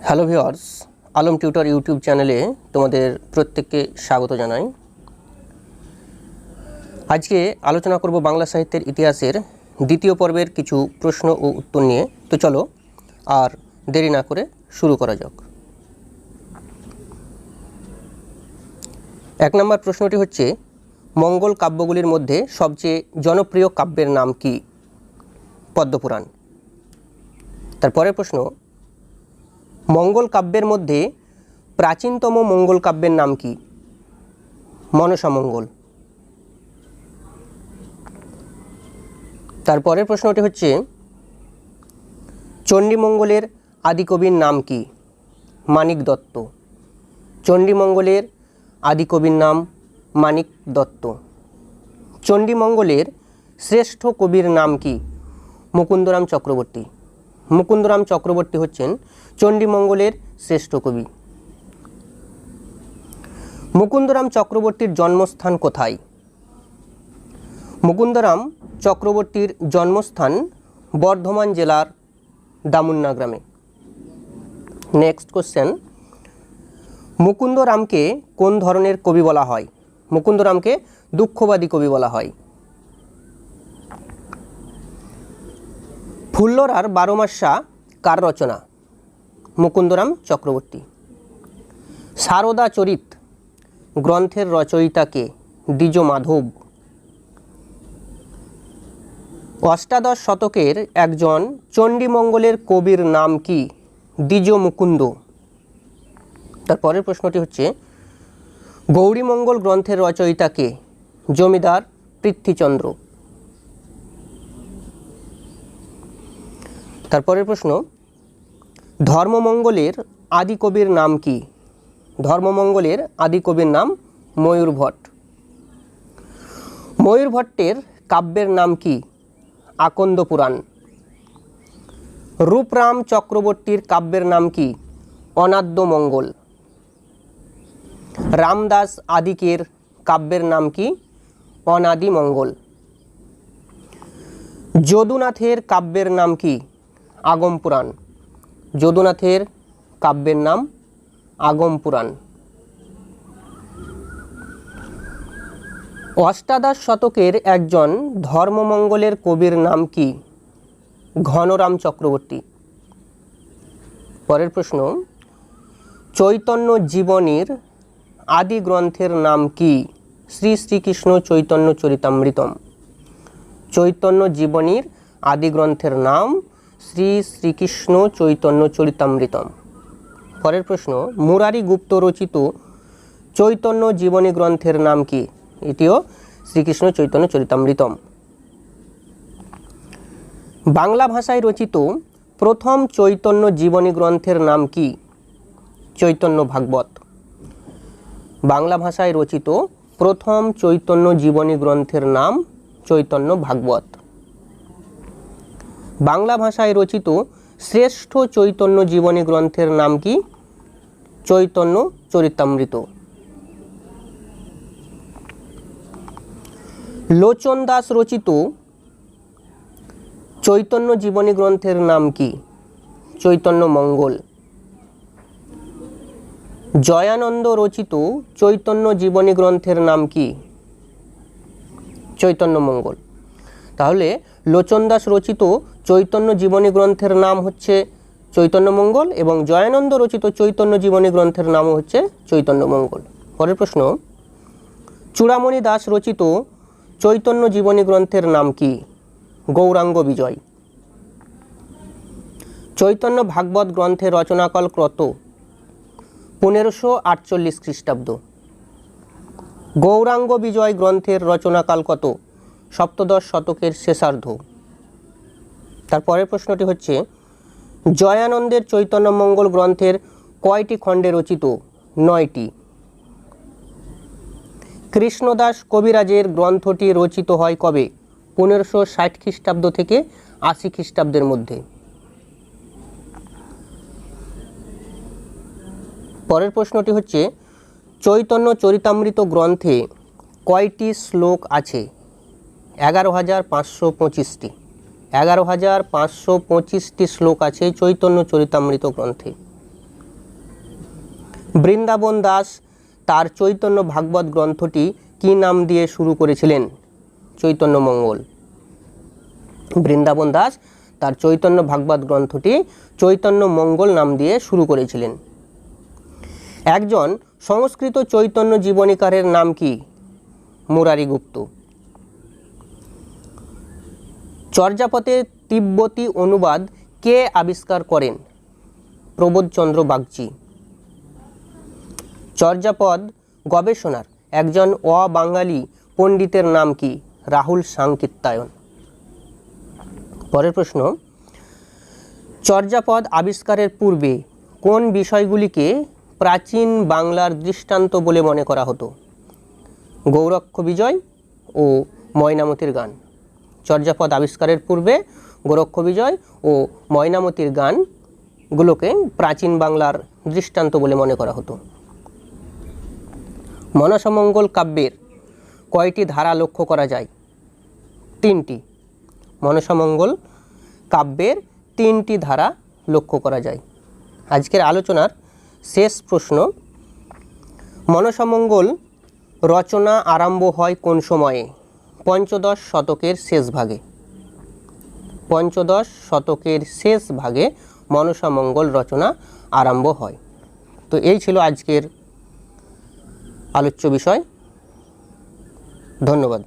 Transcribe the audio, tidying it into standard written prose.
Hello viewers, Alam tutor YouTube চ্যানেলে তোমাদের প্রত্যেককে স্বাগত জানাই। আজকে আলোচনা করব বাংলা সাহিত্যের ইতিহাসের দ্বিতীয় পর্বের কিছু প্রশ্ন ও উত্তর নিয়ে। তো চলো আর দেরি না করে শুরু করা যাক। 1 নম্বর প্রশ্নটি হচ্ছে, মঙ্গল কাব্যগুলির মধ্যে সবচেয়ে জনপ্রিয় কাব্যের নাম কি? পদ্মপুরাণ। তারপরের প্রশ্ন, মঙ্গল কাব্যের মধ্যে প্রাচীনতম মঙ্গল কাব্যের নাম কি? মনসা মঙ্গল। তারপরের প্রশ্নটি হচ্ছে, চণ্ডীমঙ্গলের আদিকবির নাম কি? মানিক দত্ত। চণ্ডীমঙ্গলের আদিকবির নাম মানিক দত্ত। চণ্ডীমঙ্গলের শ্রেষ্ঠ কবির নাম কি? মুকুন্দরাম চক্রবর্তী। মুকুন্দরাম চক্রবর্তী হচ্ছেন চণ্ডীমঙ্গলের শ্রেষ্ঠ কবি। মুকুন্দরাম চক্রবর্তীর জন্মস্থান কোথায়? মুকুন্দরাম চক্রবর্তীর জন্মস্থান বর্ধমান জেলার দামুন্না গ্রামে। নেক্সট কোশ্চেন, মুকুন্দরামকে কোন ধরনের কবি বলা হয়? মুকুন্দরামকে দুঃখবাদী কবি বলা হয়। ফুল্লরার 12 মাসা কার রচনা? মুকুন্দরাম চক্রবর্তী। সারদা চরিত গ্রন্থের রচয়িতাকে? দ্বিজ মাধব। অষ্টাদশ শতকের একজন চণ্ডীমঙ্গলের কবির নাম কি? দ্বিজ মুকুন্দ। তারপরের প্রশ্নটি হচ্ছে, গৌরীমঙ্গল গ্রন্থের রচয়িতাকে? জমিদার পৃথ্বীচন্দ্র। তারপরের প্রশ্ন, ধর্মমঙ্গলের আদি কবির নাম কি? ধর্মমঙ্গলের আদি কবির নাম ময়ূর ভট্ট। ময়ূর ভট্টের কাব্যের নাম কি? আকন্দ পুরাণ। রূপরাম চক্রবর্তীর কাব্যের নাম কি? অনাদ্য মঙ্গল। রামদাস আদিকের কাব্যের নাম কি? অনাদি মঙ্গল। যদুনাথের কাব্যের নাম কি? আগম পুরাণ। যদুনাথের কাব্যের নাম আগম পুরাণ। অষ্টাদশ শতকের একজন ধর্মমঙ্গলের কবির নাম কি? ঘনরাম চক্রবর্তী। পরের প্রশ্ন, চৈতন্য জীবনীর আদি গ্রন্থের নাম কি? শ্রী শ্রীকৃষ্ণ চৈতন্য চরিতামৃতম। চৈতন্য জীবনীর আদি গ্রন্থের নাম শ্রী শ্রীকৃষ্ণ চৈতন্য চরিতামৃতম। পরের প্রশ্ন, মুরারি গুপ্ত রচিত চৈতন্য জীবনী গ্রন্থের নাম কি? এটিও শ্রীকৃষ্ণ চৈতন্য চরিতামৃতম। বাংলা ভাষায় রচিত প্রথম চৈতন্য জীবনী গ্রন্থের নাম কি? চৈতন্য ভাগবত। বাংলা ভাষায় রচিত প্রথম চৈতন্য জীবনী গ্রন্থের নাম চৈতন্য ভাগবত। বাংলা ভাষায় রচিত শ্রেষ্ঠ চৈতন্য জীবনী গ্রন্থের নাম কি? চৈতন্য চরিতামৃত। লোচন দাস রচিত চৈতন্য জীবনী গ্রন্থের নাম কি? চৈতন্য মঙ্গল। জয়ানন্দ রচিত চৈতন্য জীবনী গ্রন্থের নাম কি? চৈতন্য মঙ্গল। তাহলে লোচন দাস রচিত চৈতন্য জীবনী গ্রন্থের নাম হচ্ছে চৈতন্য মঙ্গল এবং জয়ানন্দ রচিত চৈতন্য জীবনী গ্রন্থের নামও হচ্ছে চৈতন্য মঙ্গল। পরের প্রশ্ন, চূড়ামণি দাস রচিত চৈতন্য জীবনী গ্রন্থের নাম কি? গৌরাঙ্গ বিজয়। চৈতন্য ভাগবত গ্রন্থের রচনাকাল কত? 1548 খ্রিস্টাব্দ। গৌরাঙ্গ বিজয় গ্রন্থের রচনাকাল কত? সপ্তদশ শতকের শেষার্ধ। তারপরের প্রশ্নটি হচ্ছে, জয়ানন্দের চৈতন্য মঙ্গল গ্রন্থের কয়টি খণ্ডে রচিত? 9টি। কৃষ্ণদাস কবিরাজের গ্রন্থটি রচিত হয় কবে? 1560 খ্রিস্টাব্দ থেকে 80 খ্রিস্টাব্দের মধ্যে। পরের প্রশ্নটি হচ্ছে, চৈতন্য চরিতামৃত গ্রন্থে কয়টি শ্লোক আছে? 11,525টি। 11,525টি শ্লোক আছে চৈতন্য চরিতামৃত গ্রন্থে। বৃন্দাবন দাস তার চৈতন্য ভাগবত গ্রন্থটি কি নাম দিয়ে শুরু করেছিলেন? চৈতন্য মঙ্গল। বৃন্দাবন দাস তার চৈতন্য ভাগবত গ্রন্থটি চৈতন্য মঙ্গল নাম দিয়ে শুরু করেছিলেন। একজন সংস্কৃত চৈতন্য জীবনীকারের নাম কি? মুরারি গুপ্ত। চর্যাপদের তিব্বতী অনুবাদ কে আবিষ্কার করেন? প্রবোধচন্দ্র বাগচি। চর্যাপদ গবেষণার একজন অবাঙালি পণ্ডিতের নাম কি? রাহুল সাংকিত্যায়ন। পরের প্রশ্ন, চর্যাপদ আবিষ্কারের পূর্বে কোন বিষয়গুলিকে প্রাচীন বাংলার দৃষ্টান্ত বলে মনে করা হতো? গৌরক্ষ বিজয় ও ময়নামতির গান। চর্যাপদ আবিষ্কারের পূর্বে গোরক্ষ বিজয় ও ময়নামতির গানগুলোকে প্রাচীন বাংলার দৃষ্টান্ত বলে মনে করা হতো। মনসামঙ্গল কাব্যের কয়টি ধারা লক্ষ্য করা যায়? 3টি। মনসামঙ্গল কাব্যের 3টি ধারা লক্ষ্য করা যায়। আজকের আলোচনার শেষ প্রশ্ন, মনসামঙ্গল রচনা আরম্ভ হয় কোন সময়ে? পঞ্চদশ শতকের শেষ ভাগে। পঞ্চদশ শতকের শেষ ভাগে মনসামঙ্গল রচনা আরম্ভ হয়। তো এই ছিল আজকের আলোচ্য বিষয়। ধন্যবাদ।